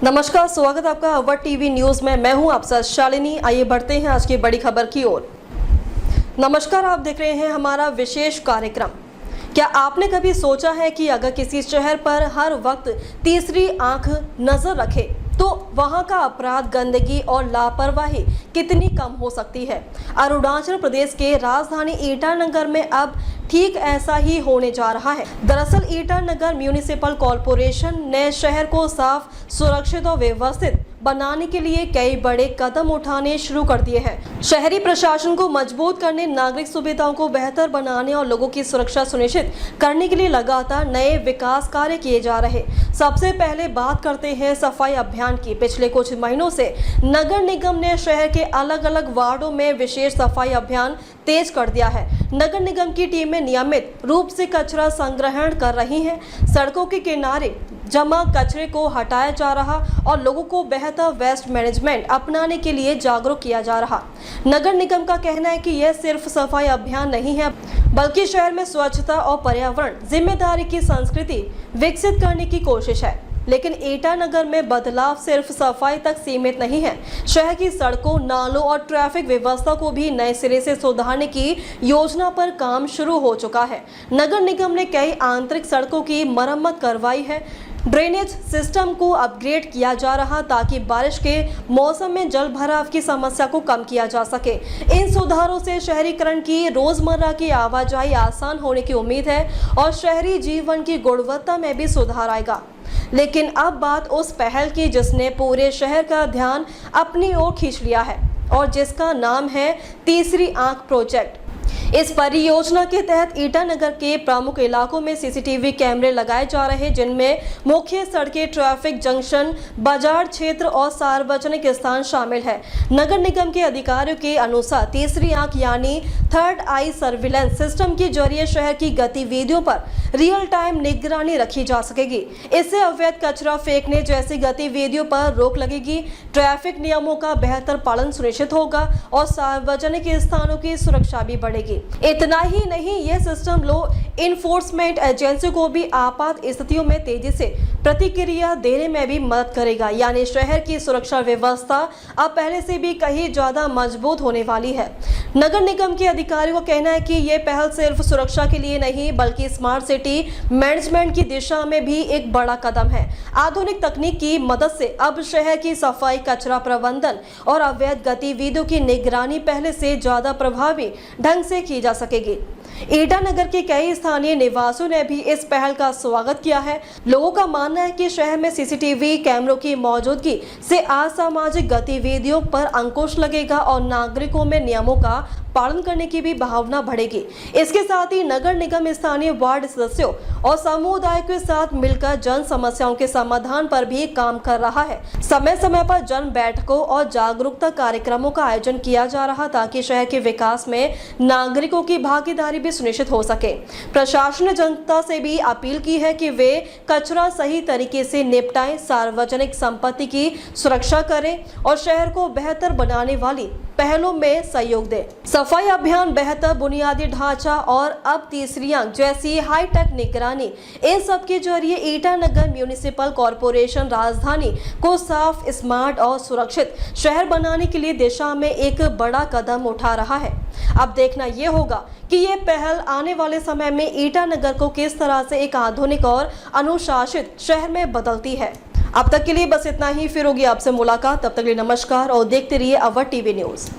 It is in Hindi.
नमस्कार, स्वागत आपका अवध टीवी न्यूज में। मैं हूं आप साथ शालिनी। आइए बढ़ते हैं आज की बड़ी खबर की ओर। नमस्कार, आप देख रहे हैं हमारा विशेष कार्यक्रम। क्या आपने कभी सोचा है कि अगर किसी शहर पर हर वक्त तीसरी आंख नजर रखे तो वहां का अपराध, गंदगी और लापरवाही कितनी कम हो सकती है। अरुणाचल प्रदेश के राजधानी ईटानगर में अब ठीक ऐसा ही होने जा रहा है। दरअसल ईटानगर म्यूनिसिपल कॉरपोरेशन ने शहर को साफ, सुरक्षित और व्यवस्थित बनाने के लिए कई बड़े कदम उठाने शुरू कर दिए हैं। शहरी प्रशासन को मजबूत करने, नागरिक सुविधाओं को बेहतर बनाने और लोगों की सुरक्षा सुनिश्चित करने के लिए लगातार नए विकास कार्य किए जा रहे। सबसे पहले बात करते हैं सफाई अभियान की। पिछले कुछ महीनों से नगर निगम ने शहर के अलग अलग वार्डों में विशेष सफाई अभियान तेज कर दिया है। नगर निगम की टीमें नियमित रूप से कचरा संग्रहण कर रही हैं। सड़कों के किनारे जमा कचरे को हटाया जा रहा और लोगों को बेहतर वेस्ट मैनेजमेंट अपनाने के लिए जागरूक किया जा रहा। नगर निगम का कहना है कि यह सिर्फ सफाई अभियान नहीं है, बल्कि शहर में स्वच्छता और पर्यावरण जिम्मेदारी की संस्कृति विकसित करने की कोशिश है। लेकिन ईटानगर में बदलाव सिर्फ सफाई तक सीमित नहीं है। शहर की सड़कों, नालों और ट्रैफिक व्यवस्था को भी नए सिरे से सुधारने की योजना पर काम शुरू हो चुका है। नगर निगम ने कई आंतरिक सड़कों की मरम्मत करवाई है। ड्रेनेज सिस्टम को अपग्रेड किया जा रहा ताकि बारिश के मौसम में जल भराव की समस्या को कम किया जा सके। इन सुधारों से शहरीकरण की रोजमर्रा की आवाजाही आसान होने की उम्मीद है और शहरी जीवन की गुणवत्ता में भी सुधार आएगा। लेकिन अब बात उस पहल की जिसने पूरे शहर का ध्यान अपनी ओर खींच लिया है और जिसका नाम है तीसरी आंख प्रोजेक्ट। इस परियोजना के तहत ईटानगर के प्रमुख इलाकों में सीसीटीवी कैमरे लगाए जा रहे हैं, जिनमें मुख्य सड़कें, ट्रैफिक जंक्शन, बाजार क्षेत्र और सार्वजनिक स्थान शामिल है। नगर निगम के अधिकारियों के अनुसार तीसरी आंख यानी थर्ड आई सर्विलेंस सिस्टम के जरिए शहर की गतिविधियों पर रियल टाइम निगरानी रखी जा सकेगी। इससे अवैध कचरा फेंकने जैसी गतिविधियों पर रोक लगेगी, ट्रैफिक नियमों का बेहतर पालन सुनिश्चित होगा और सार्वजनिक स्थानों की सुरक्षा भी बढ़ेगी। इतना ही नहीं, यह सिस्टम लॉ इन्फोर्समेंट एजेंसी को भी आपात स्थितियों में तेजी से प्रतिक्रिया देने में भी मदद करेगा। यानी शहर की सुरक्षा व्यवस्था अब पहले से भी कहीं ज्यादा मजबूत होने वाली है। नगर निगम के अधिकारियों का कहना है कि यह पहल सिर्फ सुरक्षा के लिए नहीं, बल्कि स्मार्ट सिटी मैनेजमेंट की दिशा में भी एक बड़ा कदम है। आधुनिक तकनीक की मदद से अब शहर की सफाई, कचरा प्रबंधन और अवैध गतिविधियों की निगरानी पहले से ज्यादा प्रभावी ढंग से की जा सकेगी। ईटानगर के कई स्थानीय निवासियों ने भी इस पहल का स्वागत किया है। लोगों का मानना है कि शहर में सीसीटीवी कैमरों की मौजूदगी से असामाजिक गतिविधियों पर अंकुश लगेगा और नागरिकों में नियमों का पालन करने की भी भावना बढ़ेगी। इसके साथ ही नगर निगम स्थानीय वार्ड सदस्यों और समुदाय के साथ मिलकर जन समस्याओं के समाधान पर भी काम कर रहा है। समय समय पर जन बैठकों और जागरूकता कार्यक्रमों का आयोजन किया जा रहा ताकि शहर के विकास में नागरिकों की भागीदारी भी सुनिश्चित हो सके। प्रशासन ने जनता से भी अपील की है कि वे कचरा सही तरीके से निपटाएं, सार्वजनिक संपत्ति की सुरक्षा करें और शहर को बेहतर बनाने वाली पहलों में सहयोग दें। सफाई अभियान, बेहतर बुनियादी ढांचा और अब तीसरी आंख जैसी हाईटेक निगरानी, इन सब के जरिए ईटानगर म्यूनिसिपल कॉरपोरेशन राजधानी को साफ, स्मार्ट और सुरक्षित शहर बनाने के लिए दिशा में एक बड़ा कदम उठा रहा है। अब देखना यह होगा कि ये पहल आने वाले समय में ईटानगर को किस तरह से एक आधुनिक और अनुशासित शहर में बदलती है। अब तक के लिए बस इतना ही। फिर होगी आपसे मुलाकात, तब तक के लिए नमस्कार और देखते रहिए अवध टीवी न्यूज।